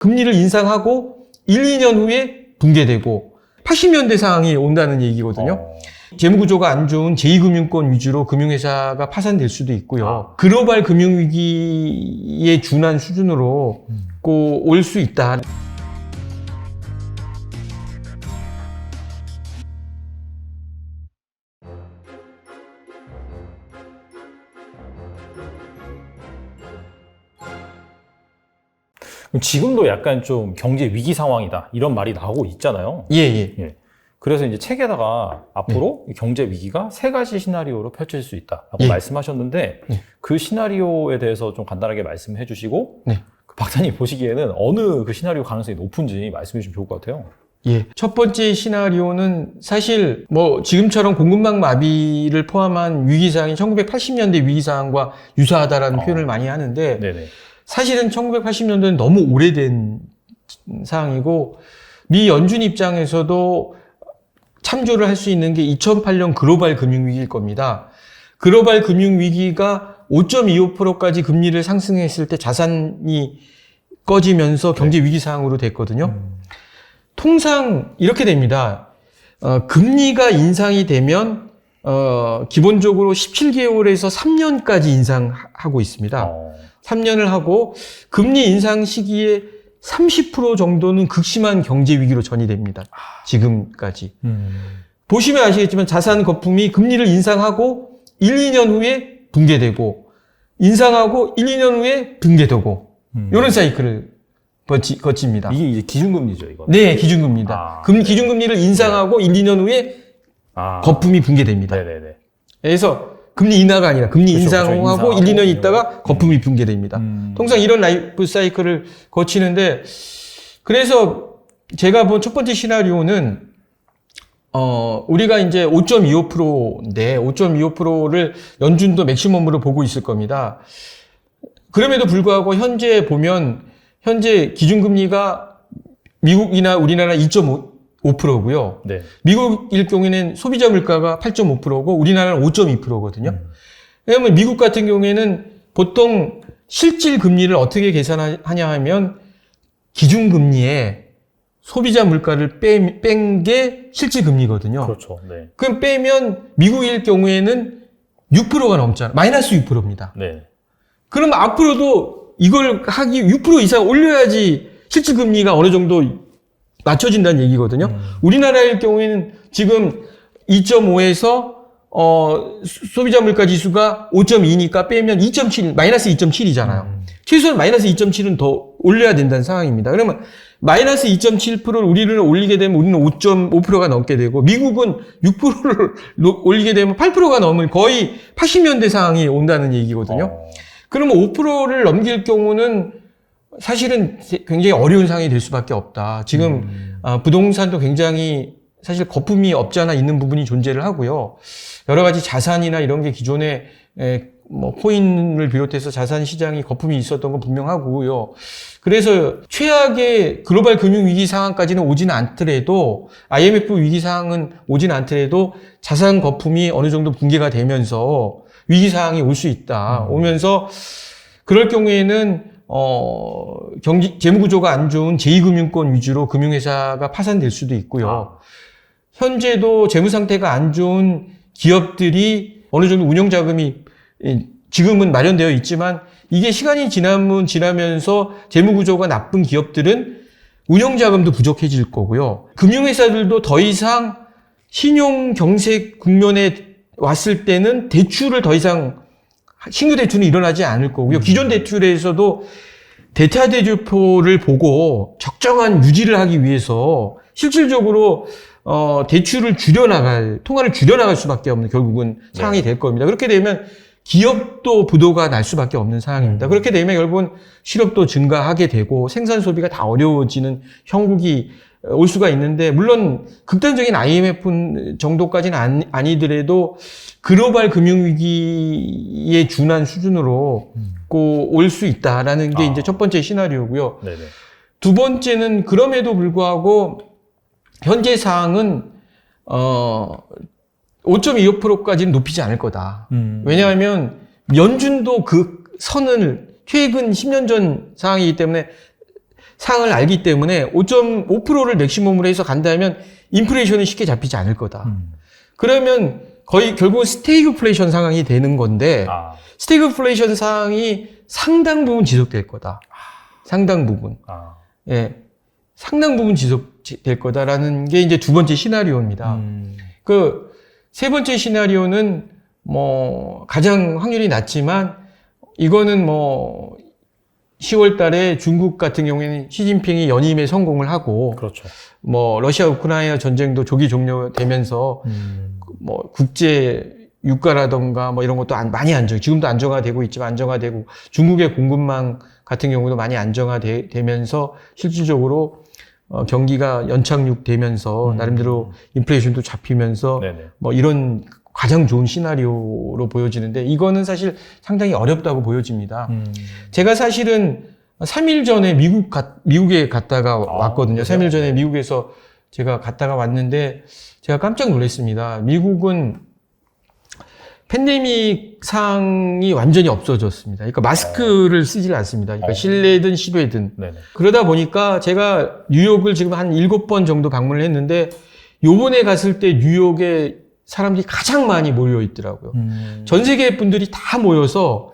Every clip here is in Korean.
금리를 인상하고 1, 2년 후에 붕괴되고 80년대 상황이 온다는 얘기거든요. 재무구조가 안 좋은 제2금융권 위주로 금융회사가 파산될 수도 있고요. 글로벌 금융위기에 준한 수준으로 올 수 있다. 지금도 약간 좀 경제 위기 상황이다 이런 말이 나오고 있잖아요. 예. 그래서 이제 책에다가 앞으로 경제 위기가 세 가지 시나리오로 펼쳐질 수 있다라고 말씀하셨는데 그 시나리오에 대해서 좀 간단하게 말씀해 주시고 그 박사님 보시기에는 어느 그 시나리오 가능성이 높은지 말씀해 주시면 좋을 것 같아요. 첫 번째 시나리오는 사실 지금처럼 공급망 마비를 포함한 위기상황이 1980년대 위기상황과 유사하다라는 표현을 많이 하는데 사실은 1980년대는 너무 오래된 상황이고 미 연준 입장에서도 참조를 할 수 있는 게 2008년 글로벌 금융위기일 겁니다. 글로벌 금융위기가 5.25%까지 금리를 상승했을 때 자산이 꺼지면서 경제 위기 상황으로 됐거든요. 통상 이렇게 됩니다. 금리가 인상이 되면 기본적으로 17개월에서 3년까지 인상하고 있습니다. 3년을 하고 금리 인상 시기에 30% 정도는 극심한 경제 위기로 전이됩니다. 지금까지. 보시면 아시겠지만 자산 거품이 금리를 인상하고 1, 2년 후에 붕괴되고 인상하고 1, 2년 후에 붕괴되고 이런 사이클을 거칩니다. 이게 이제 기준금리죠, 이거. 네, 기준금리입니다. 기준금리를 인상하고 1, 2년 후에 거품이 붕괴됩니다. 그래서 금리 인하가 아니라 금리 인상하고 1, 2년 있다가 거품이 붕괴됩니다. 통상 이런 라이프 사이클을 거치는데 그래서 제가 본 첫 번째 시나리오는 우리가 이제 5.25%인데 5.25%를 연준도 맥시멈으로 보고 있을 겁니다. 그럼에도 불구하고 현재 보면 현재 기준금리가 미국이나 우리나라 2.5%고요. 미국일 경우에는 소비자 물가가 8.5%고 우리나라는 5.2%거든요. 왜냐하면 미국 같은 경우에는 보통 실질 금리를 어떻게 계산하냐 하면 기준금리에 소비자 물가를 뺀 게 실질 금리거든요. 그렇죠. 그럼 빼면 미국일 경우에는 6%가 넘잖아요. 마이너스 6%입니다. 그럼 앞으로도 이걸 하기 6% 이상 올려야지 실질 금리가 어느 정도 맞춰진다는 얘기거든요. 우리나라의 경우에는 지금 2.5에서 소비자 물가 지수가 5.2니까 빼면 2.7, 마이너스 2.7이잖아요. 최소한 마이너스 2.7은 더 올려야 된다는 상황입니다. 그러면 마이너스 2.7%를 우리는 올리게 되면 우리는 5.5%가 넘게 되고 미국은 6%를 올리게 되면 8%가 넘을 거의 80년대 상황이 온다는 얘기거든요. 그러면 5%를 넘길 경우는 사실은 굉장히 어려운 상황이 될 수밖에 없다. 지금 부동산도 굉장히 사실 거품이 없지 않아 있는 부분이 존재를 하고요. 여러 가지 자산이나 이런 게 기존에 코인을 비롯해서 자산 시장이 거품이 있었던 건 분명하고요. 그래서 최악의 글로벌 금융 위기 상황까지는 오지는 않더라도 IMF 위기 상황은 오지는 않더라도 자산 거품이 어느 정도 붕괴가 되면서 위기 상황이 올 수 있다. 오면서 그럴 경우에는 재무구조가 안 좋은 제2금융권 위주로 금융회사가 파산될 수도 있고요. 현재도 재무 상태가 안 좋은 기업들이 어느 정도 운용자금이 지금은 마련되어 있지만 이게 시간이 지나면서 재무구조가 나쁜 기업들은 운용자금도 부족해질 거고요. 금융회사들도 더 이상 신용 경색 국면에 왔을 때는 대출을 더 이상 신규 대출은 일어나지 않을 거고요. 기존 대출에서도 대타 대조표를 보고 적정한 유지를 하기 위해서 실질적으로 대출을 통화를 줄여나갈 수밖에 없는 결국은 상황이 될 겁니다. 그렇게 되면 기업도 부도가 날 수밖에 없는 상황입니다. 그렇게 되면 결국은 실업도 증가하게 되고 생산 소비가 다 어려워지는 형국이 올 수가 있는데 물론 극단적인 IMF 정도까지는 아니더라도 글로벌 금융위기에 준한 수준으로 올 수 있다라는 게 이제 첫 번째 시나리오고요. 두 번째는 그럼에도 불구하고 현재 상황은 5.25%까지는 높이지 않을 거다. 왜냐하면 연준도 그 선을 최근 10년 전 상황이기 때문에 상을 알기 때문에 5.5%를 맥시멈으로 해서 간다면 인플레이션이 쉽게 잡히지 않을 거다. 그러면 거의 결국은 스태그플레이션 상황이 되는 건데 스태그플레이션 상황이 상당 부분 지속될 거다. 상당 부분. 예. 상당 부분 지속될 거다라는 게 이제 두 번째 시나리오입니다. 그 세 번째 시나리오는 뭐 가장 확률이 낮지만 이거는 뭐 10월 달에 중국 같은 경우에는 시진핑이 연임에 성공을 하고 그렇죠. 뭐 러시아 우크라이나 전쟁도 조기 종료되면서 뭐 국제 유가라던가 뭐 이런 것도 많이 지금도 안정화되고 있지만 안정화되고 중국의 공급망 같은 경우도 많이 안정화되면서 실질적으로 경기가 연착륙되면서 나름대로 인플레이션도 잡히면서 네네. 뭐 이런 가장 좋은 시나리오로 보여지는데 이거는 사실 상당히 어렵다고 보여집니다. 제가 사실은 3일 전에 미국에 갔다가 왔거든요. 3일 전에 미국에서 제가 갔다가 왔는데 제가 깜짝 놀랐습니다. 미국은 팬데믹 상이 완전히 없어졌습니다. 그러니까 마스크를 쓰질 않습니다. 그러니까 실내든 실외든. 네네. 그러다 보니까 제가 뉴욕을 지금 한 7번 정도 방문을 했는데 요번에 갔을 때 뉴욕에 사람들이 가장 많이 모여 있더라고요. 전 세계 분들이 다 모여서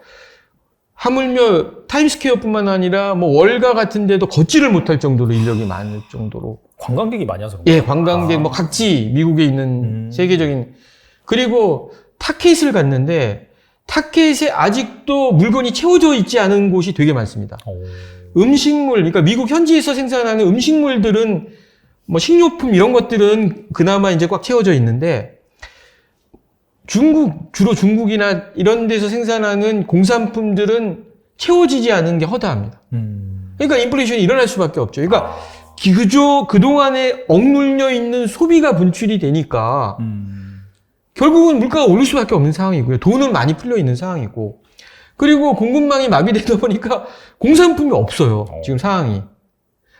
하물며 타임스퀘어뿐만 아니라 뭐 월가 같은 데도 걷지를 못할 정도로 인력이 많을 정도로. 관광객이 많이 와서 그런가요? 예, 관광객 뭐 각지 미국에 있는 세계적인. 그리고 타켓을 갔는데 타켓에 아직도 물건이 채워져 있지 않은 곳이 되게 많습니다. 음식물, 그러니까 미국 현지에서 생산하는 음식물들은 뭐 식료품 이런 것들은 그나마 이제 꽉 채워져 있는데 주로 중국이나 이런 데서 생산하는 공산품들은 채워지지 않은 게 허다합니다. 그러니까 인플레이션이 일어날 수밖에 없죠. 그러니까 그동안에 억눌려 있는 소비가 분출이 되니까 결국은 물가가 오를 수밖에 없는 상황이고요. 돈은 많이 풀려 있는 상황이고. 그리고 공급망이 마비되다 보니까 공산품이 없어요. 지금 상황이.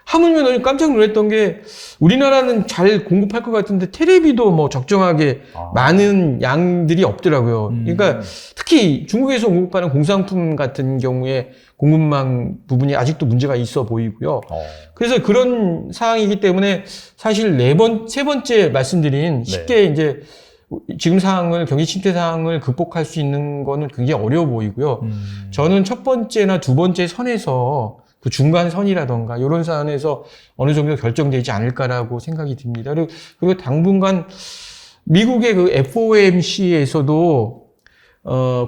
하물며 깜짝 놀랐던 게 우리나라는 잘 공급할 것 같은데 테레비도 뭐 적정하게 많은 양들이 없더라고요. 그러니까 특히 중국에서 공급하는 공산품 같은 경우에 공급망 부분이 아직도 문제가 있어 보이고요. 그래서 그런 상황이기 때문에 사실 세 번째 말씀드린 쉽게 이제 지금 경기 침체 상황을 극복할 수 있는 거는 굉장히 어려워 보이고요. 저는 첫 번째나 두 번째 선에서 그 중간 선이라던가 이런 선에서 어느 정도 결정되지 않을까라고 생각이 듭니다. 그리고 당분간 미국의 그 FOMC에서도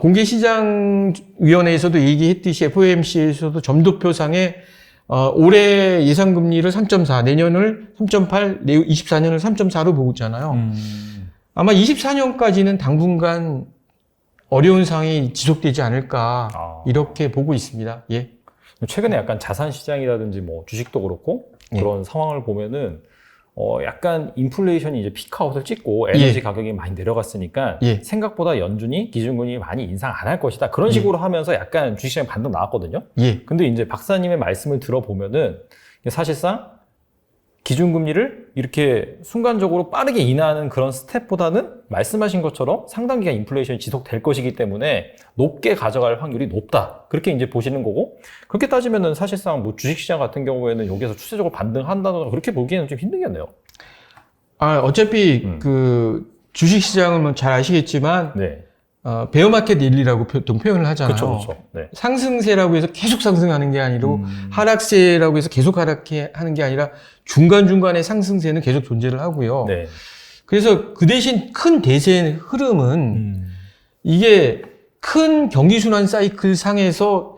공개시장위원회에서도 얘기했듯이 FOMC에서도 점도표상에 올해 예상금리를 3.4, 내년을 3.8, 24년을 3.4로 보고 있잖아요. 아마 24년까지는 당분간 어려운 상황이 지속되지 않을까 이렇게 보고 있습니다. 예. 최근에 약간 자산 시장이라든지 뭐 주식도 그렇고 그런 상황을 보면은 약간 인플레이션이 이제 피크아웃을 찍고 에너지 가격이 많이 내려갔으니까 생각보다 연준이 기준금리 많이 인상 안 할 것이다. 그런 식으로 하면서 약간 주식시장 반등 나왔거든요. 근데 이제 박사님의 말씀을 들어보면은 사실상 기준금리를 이렇게 순간적으로 빠르게 인하하는 그런 스텝보다는 말씀하신 것처럼 상당 기간 인플레이션이 지속될 것이기 때문에 높게 가져갈 확률이 높다. 그렇게 이제 보시는 거고, 그렇게 따지면은 사실상 뭐 주식시장 같은 경우에는 여기서 추세적으로 반등한다거나 그렇게 보기에는 좀 힘들겠네요. 어차피 그 주식시장은 잘 아시겠지만 베어마켓 랠리라고 보통 표현을 하잖아요. 그렇죠. 상승세라고 해서 계속 상승하는 게 아니고 하락세라고 해서 계속 하락하는 게 아니라 중간중간에 상승세는 계속 존재를 하고요. 그래서 그 대신 큰 대세의 흐름은 이게 큰 경기순환 사이클 상에서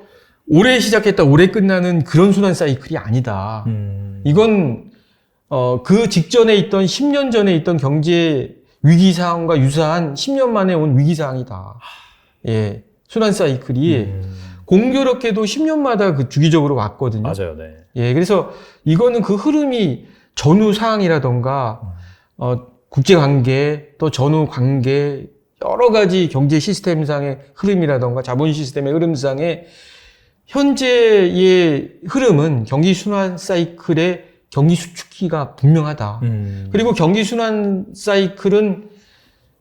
올해 시작했다 올해 끝나는 그런 순환 사이클이 아니다. 이건 그 직전에 있던 10년 전에 있던 경제 위기 상황과 유사한 10년 만에 온 위기 상황이다. 예. 순환 사이클이 공교롭게도 10년마다 그 주기적으로 왔거든요. 맞아요. 예. 그래서 이거는 그 흐름이 전후 상황이라던가 국제 관계 또 전후 관계 여러 가지 경제 시스템상의 흐름이라던가 자본 시스템의 흐름상의 현재의 흐름은 경기 순환 사이클의 경기 수축기가 분명하다. 그리고 경기 순환 사이클은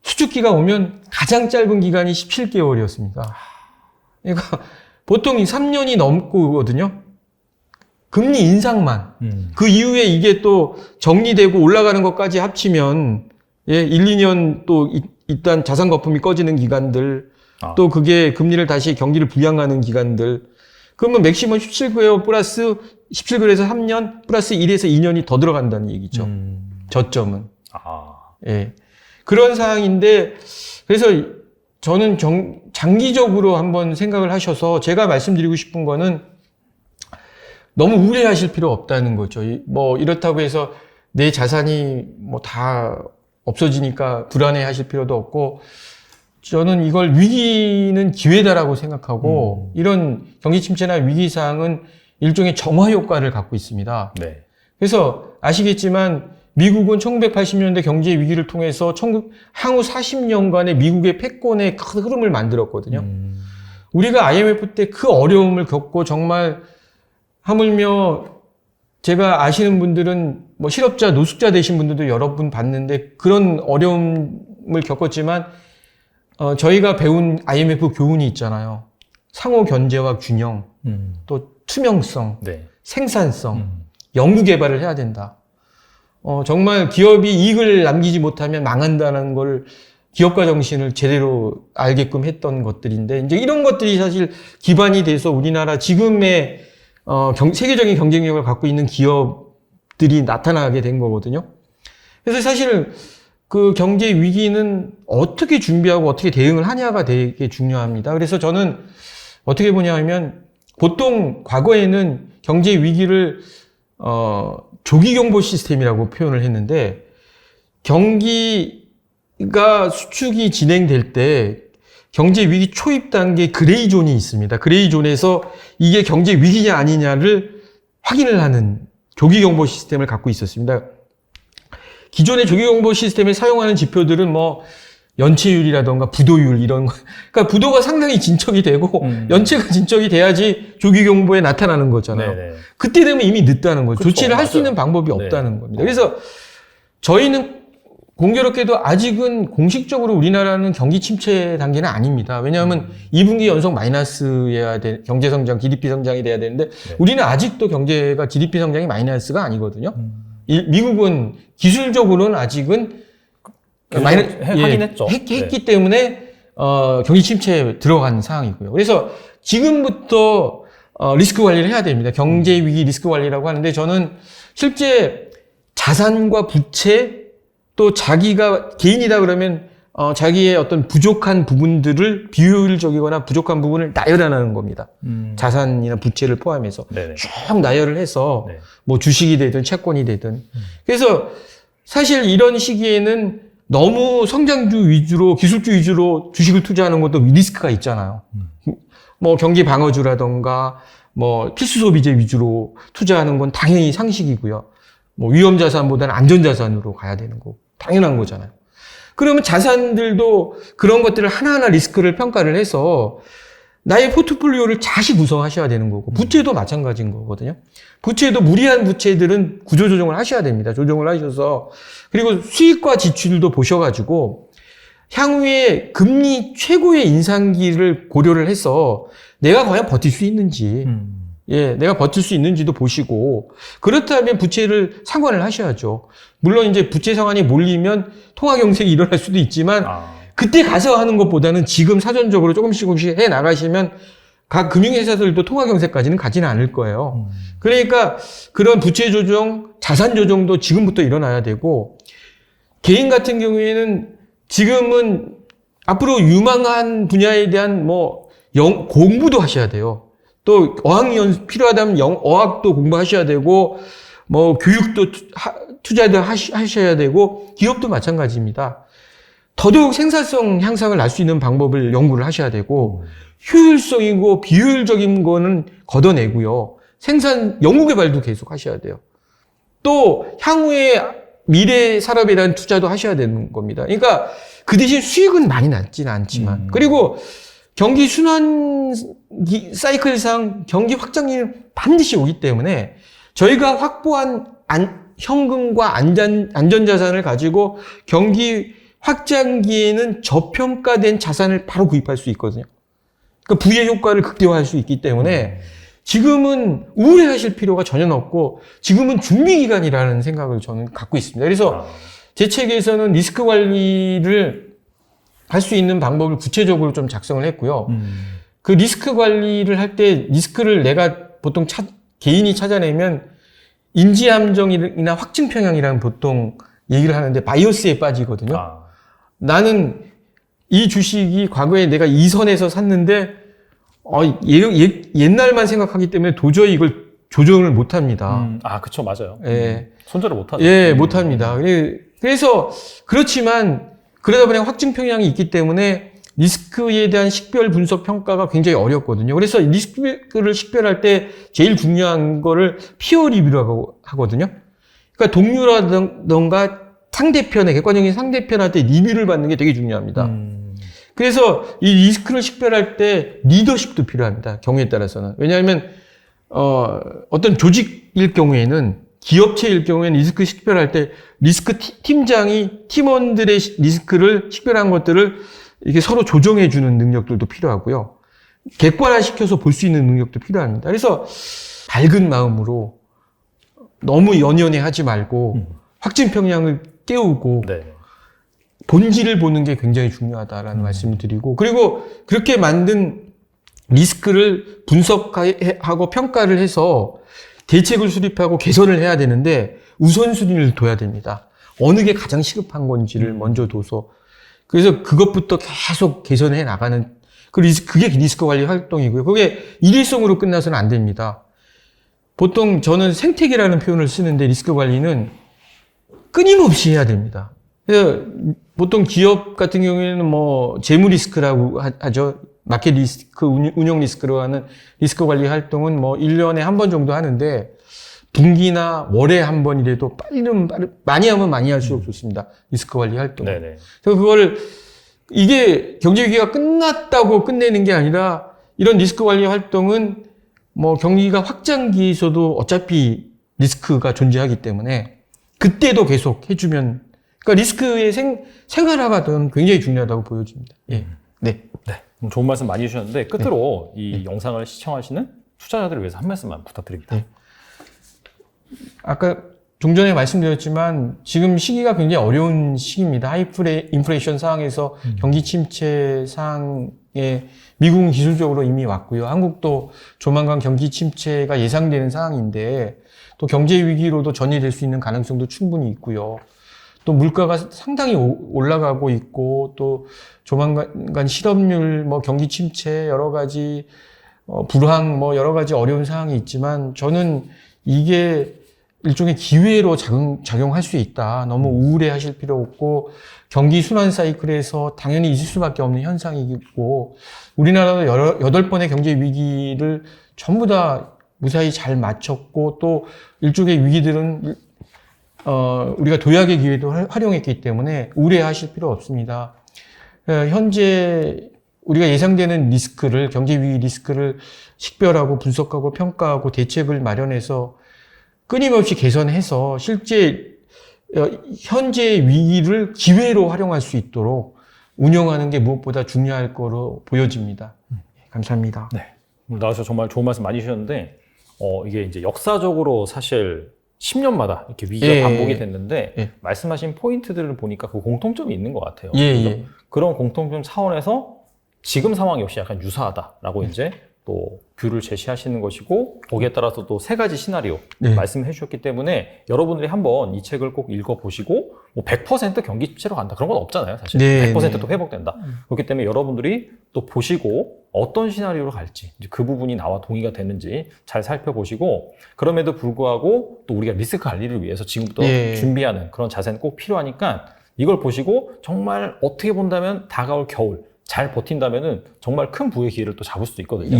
수축기가 오면 가장 짧은 기간이 17개월이었습니다. 그러니까 보통 3년이 넘거든요. 금리 인상만. 그 이후에 이게 또 정리되고 올라가는 것까지 합치면, 예, 1, 2년 또 일단 자산 거품이 꺼지는 기간들, 또 그게 금리를 다시 경기를 부양하는 기간들, 그러면 맥시멈 17개월 플러스 17개월에서 3년 플러스 1에서 2년이 더 들어간다는 얘기죠. 저점은. 예. 그런 상황인데, 그래서 저는 장기적으로 한번 생각을 하셔서 제가 말씀드리고 싶은 거는 너무 우려하실 필요 없다는 거죠. 뭐 이렇다고 해서 내 자산이 뭐 다 없어지니까 불안해 하실 필요도 없고, 저는 이걸 위기는 기회다라고 생각하고, 이런 경기 침체나 위기 사항은 일종의 정화 효과를 갖고 있습니다. 네. 그래서 아시겠지만 미국은 1980년대 경제 위기를 통해서 향후 40년간의 미국의 패권의 큰 흐름을 만들었거든요. 우리가 IMF 때 그 어려움을 겪고 정말 하물며 제가 아시는 분들은 뭐 실업자, 노숙자 되신 분들도 여러 분 봤는데 그런 어려움을 겪었지만 저희가 배운 IMF 교훈이 있잖아요. 상호 견제와 균형, 또 투명성, 네. 생산성, 연구 개발을 해야 된다. 정말 기업이 이익을 남기지 못하면 망한다는 걸 기업가 정신을 제대로 알게끔 했던 것들인데, 이제 이런 것들이 사실 기반이 돼서 우리나라 지금의 세계적인 경쟁력을 갖고 있는 기업들이 나타나게 된 거거든요. 그래서 사실 그 경제 위기는 어떻게 준비하고 어떻게 대응을 하냐가 되게 중요합니다. 그래서 저는 어떻게 보냐 하면 보통 과거에는 경제 위기를 조기경보 시스템이라고 표현을 했는데, 경기가 수축이 진행될 때 경제 위기 초입 단계 그레이존이 있습니다. 그레이존에서 이게 경제 위기냐 아니냐를 확인을 하는 조기경보 시스템을 갖고 있었습니다. 기존의 조기경보 시스템에 사용하는 지표들은 뭐 연체율이라던가 부도율 이런 거, 그러니까 부도가 상당히 진척이 되고 연체가 진척이 돼야지 조기경보에 나타나는 거잖아요. 네네. 그때 되면 이미 늦다는 거죠. 그렇죠. 조치를 할 수 맞아요. 있는 방법이 없다는 겁니다. 그래서 저희는 공교롭게도 아직은 공식적으로 우리나라는 경기 침체 단계는 아닙니다. 왜냐하면 2분기 연속 마이너스여야 돼, 경제 성장, GDP 성장이 돼야 되는데 우리는 아직도 경제가 GDP 성장이 마이너스가 아니거든요. 미국은 기술적으로는 아직은 하긴 했죠. 했기 때문에 경기 침체에 들어간 상황이고요. 그래서 지금부터 리스크 관리를 해야 됩니다. 경제 위기 리스크 관리라고 하는데, 저는 실제 자산과 부채, 또 자기가 개인이다 그러면 자기의 어떤 부족한 부분들을 비효율적이거나 부족한 부분을 나열하는 겁니다. 자산이나 부채를 포함해서 네네. 쭉 나열을 해서 네. 뭐 주식이 되든 채권이 되든. 그래서 사실 이런 시기에는 너무 성장주 위주로, 기술주 위주로 주식을 투자하는 것도 리스크가 있잖아요. 뭐 경기 방어주라던가 뭐 필수 소비재 위주로 투자하는 건 당연히 상식이고요. 뭐 위험 자산보다는 안전 자산으로 가야 되는 거 당연한 거잖아요. 그러면 자산들도 그런 것들을 하나하나 리스크를 평가를 해서 나의 포트폴리오를 다시 구성하셔야 되는 거고, 부채도 마찬가지인 거거든요. 부채도 무리한 부채들은 구조조정을 하셔야 됩니다. 조정을 하셔서, 그리고 수익과 지출도 보셔가지고 향후에 금리 최고의 인상기를 고려를 해서 내가 과연 버틸 수 있는지, 내가 버틸 수 있는지도 보시고, 그렇다면 부채를 상환을 하셔야죠. 물론 이제 부채 상환이 몰리면 통화경색이 일어날 수도 있지만, 그때 가서 하는 것보다는 지금 사전적으로 조금씩 해 나가시면 각 금융회사들도 통화경색까지는 가지는 않을 거예요. 그러니까 그런 부채 조정, 자산 조정도 지금부터 일어나야 되고, 개인 같은 경우에는 지금은 앞으로 유망한 분야에 대한 공부도 하셔야 돼요. 또 어학연 필요하다면 어학도 공부하셔야 되고, 뭐 교육도 투자도 하셔야 되고, 기업도 마찬가지입니다. 더더욱 생산성 향상을 날 수 있는 방법을 연구를 하셔야 되고, 효율성이고 비효율적인 거는 걷어내고요. 연구 개발도 계속 하셔야 돼요. 또 향후에 미래 산업에 대한 투자도 하셔야 되는 겁니다. 그러니까 그 대신 수익은 많이 낮지는 않지만, 그리고 경기 순환 사이클상 경기 확장기는 반드시 오기 때문에 저희가 확보한 현금과 안전자산을 가지고 경기 확장기에는 저평가된 자산을 바로 구입할 수 있거든요. 그러니까 부의 효과를 극대화할 수 있기 때문에 지금은 우울해하실 필요가 전혀 없고 지금은 준비 기간이라는 생각을 저는 갖고 있습니다. 그래서 제 책에서는 리스크 관리를 할 수 있는 방법을 구체적으로 좀 작성을 했고요. 그 리스크 관리를 할 때 리스크를 내가 보통 개인이 찾아내면 인지함정이나 확증평형이라는 보통 얘기를 하는데 바이어스에 빠지거든요. 나는 이 주식이 과거에 내가 이 선에서 샀는데 옛날만 생각하기 때문에 도저히 이걸 조정을 못 합니다. 그쵸, 맞아요. 예. 손절을 못 하죠. 예, 못 합니다. 그래서 그렇지만 그러다 보니 확증 평양이 있기 때문에 리스크에 대한 식별 분석 평가가 굉장히 어렵거든요. 그래서 리스크를 식별할 때 제일 중요한 거를 피어 리뷰라고 하거든요. 그러니까 동료라던가 상대편에, 객관적인 상대편한테 리뷰를 받는 게 되게 중요합니다. 그래서 이 리스크를 식별할 때 리더십도 필요합니다. 경우에 따라서는. 왜냐하면 어떤 조직일 경우에는, 기업체일 경우에는 리스크 식별할 때 리스크 팀장이 팀원들의 리스크를 식별한 것들을 이렇게 서로 조정해주는 능력들도 필요하고요. 객관화시켜서 볼 수 있는 능력도 필요합니다. 그래서 밝은 마음으로 너무 연연해 하지 말고 확증 평양을 깨우고 본질을 보는 게 굉장히 중요하다라는 말씀을 드리고, 그리고 그렇게 만든 리스크를 분석하고 평가를 해서 대책을 수립하고 개선을 해야 되는데 우선순위를 둬야 됩니다. 어느 게 가장 시급한 건지를 먼저 둬서, 그래서 그것부터 계속 개선해 나가는 그게 리스크 관리 활동이고요. 그게 일일성으로 끝나서는 안 됩니다. 보통 저는 생태계라는 표현을 쓰는데 리스크 관리는 끊임없이 해야 됩니다. 그래서 보통 기업 같은 경우에는 뭐 재무 리스크라고 하죠. 마켓 리스크, 운영 리스크로 하는 리스크 관리 활동은 뭐 1년에 한 번 정도 하는데 분기나 월에 한 번이라도 많이 하면 많이 할수록 좋습니다. 리스크 관리 활동. 그래서 그거를 이게 경제 위기가 끝났다고 끝내는 게 아니라 이런 리스크 관리 활동은 뭐 경기가 확장기에서도 어차피 리스크가 존재하기 때문에 그때도 계속 해주면, 그러니까 리스크의 생활화가 굉장히 중요하다고 보여집니다. 예. 네. 좋은 말씀 많이 해주셨는데 끝으로 이 영상을 시청하시는 투자자들을 위해서 한 말씀만 부탁드립니다. 아까 좀 전에 말씀드렸지만 지금 시기가 굉장히 어려운 시기입니다. 인플레이션 상황에서 경기 침체 상황에 미국은 기술적으로 이미 왔고요. 한국도 조만간 경기 침체가 예상되는 상황인데 또 경제 위기로도 전이될 수 있는 가능성도 충분히 있고요. 또 물가가 상당히 올라가고 있고 또 조만간 실업률, 뭐 경기 침체, 여러 가지 불황, 뭐 여러 가지 어려운 상황이 있지만 저는 이게 일종의 기회로 작용할 수 있다. 너무 우울해하실 필요 없고 경기 순환 사이클에서 당연히 있을 수밖에 없는 현상이고 우리나라도 8번의 경제 위기를 전부 다 무사히 잘 마쳤고 또 일종의 위기들은 우리가 도약의 기회도 활용했기 때문에 우려하실 필요 없습니다. 현재 우리가 예상되는 리스크를, 경제 위기 리스크를 식별하고 분석하고 평가하고 대책을 마련해서 끊임없이 개선해서 실제 현재의 위기를 기회로 활용할 수 있도록 운영하는 게 무엇보다 중요할 거로 보여집니다. 감사합니다. 네. 오늘 나와주셔서 정말 좋은 말씀 많이 해주셨는데 이게 이제 역사적으로 사실 10년마다 이렇게 위기가 반복이 됐는데 말씀하신 포인트들을 보니까 그 공통점이 있는 것 같아요. 그런 공통점 차원에서 지금 상황 역시 약간 유사하다라고 이제 또 뷰를 제시하시는 것이고 거기에 따라서 또 3가지 시나리오 말씀해 주셨기 때문에 여러분들이 한번 이 책을 꼭 읽어보시고 뭐 100% 경기 침체로 간다 그런 건 없잖아요. 사실 100%또 회복된다. 그렇기 때문에 여러분들이 또 보시고 어떤 시나리오로 갈지 이제 그 부분이 나와 동의가 되는지 잘 살펴보시고 그럼에도 불구하고 또 우리가 리스크 관리를 위해서 지금부터 준비하는 그런 자세는 꼭 필요하니까 이걸 보시고 정말 어떻게 본다면 다가올 겨울 잘 버틴다면은 정말 큰 부의 기회를 또 잡을 수도 있거든요.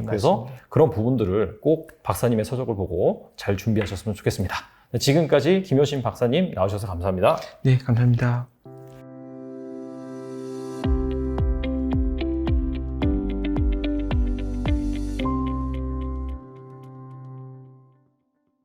그래서 맞습니다. 그런 부분들을 꼭 박사님의 서적을 보고 잘 준비하셨으면 좋겠습니다. 지금까지 김효신 박사님 나오셔서 감사합니다. 네, 감사합니다.